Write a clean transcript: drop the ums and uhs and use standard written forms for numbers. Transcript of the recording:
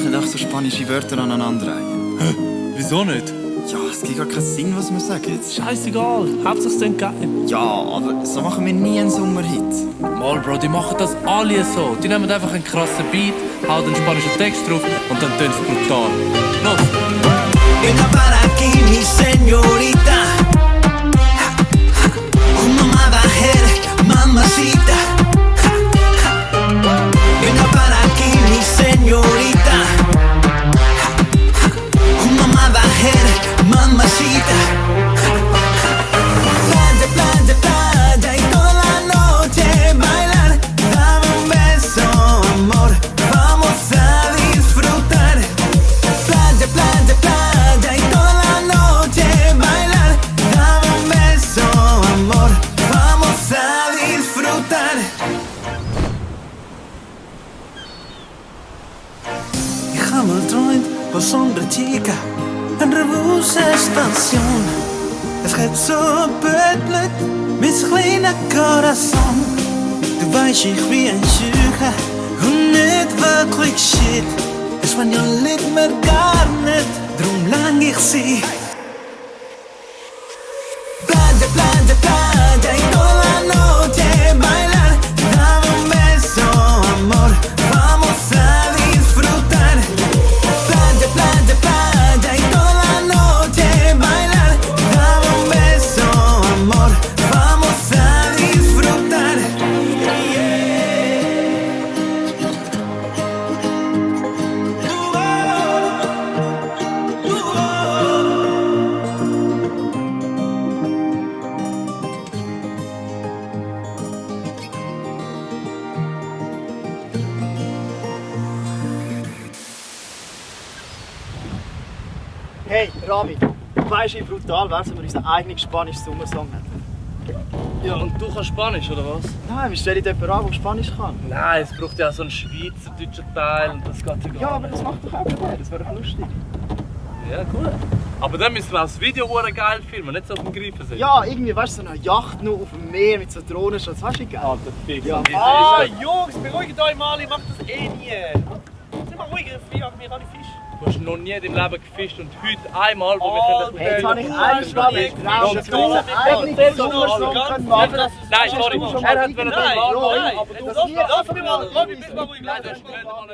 nicht auch so spanische Wörter aneinander reihen. Hä? Wieso nicht? Ja, es gibt gar keinen Sinn, was wir sagen. Scheißegal, Hauptsache es klingt geil. Ja, aber so machen wir nie einen Sommerhit. Mal, Bro, die machen das alle so. Die nehmen einfach einen krassen Beat, hauen einen spanischen Text drauf und dann tönt es brutal. Los! Venga para aquí, mi señorita. Una mujer, mamacita. Venga para aquí, mi señorita. Una mujer, mamacita. Playa, playa, playa y toda la noche bailar. Dame un beso, amor, vamos a disfrutar. Playa, playa, playa y toda la noche bailar. Dame un beso, amor, vamos a disfrutar. Ich hab mal träumt von so einer Chica, en Rebuse Station. Es geht so betlet, mit kleinen Corazon. Du weißt, ich bin ein Schücher und nicht wirklich shit. Espanol liegt mir gar nicht, drum lang ich sie. Playa, playa, playa y toda la noche bailar. Dame un beso, amor, vamos a disfrutar. Playa, playa, playa y toda la noche bailar. Dame un beso, amor, vamos a disfrutar. Hey, Rami, weißt du, wie brutal wäre es, wenn wir unseren eigenen spanischen Sommersong hätten? Ja, und du kannst Spanisch, oder was? Nein, wie stelle ich jemanden an, der Spanisch kann? Nein, es braucht ja so einen schweizerdeutschen Teil und das geht ja gar Ja, aber nicht. das macht doch auch der, das wäre doch lustig. Ja, cool. Aber dann müssen wir auch das Video geil filmen, nicht so auf dem Greifen sein. Ja, irgendwie, weißt du, so eine Yacht noch auf dem Meer mit so Drohnenschutz, weißt du, wie geil? Alter, fix. Ja, Jungs, beruhigt euch mal, ich mach das eh nie. Seid mal ruhig, ich jagen mir alle Fische. Du hast noch nie in deinem Leben gefischt und heute einmal, wo wir können... Hey, jetzt habe ich eigentlich Rami getraut, dass wir unseren eigenen Sommersong können machen. Nein, sorry, er hat Nein, normal machen, nein, aber du... das hier Lass mich mal, Robby, bist mal ruhig. Nein, das ist nicht mal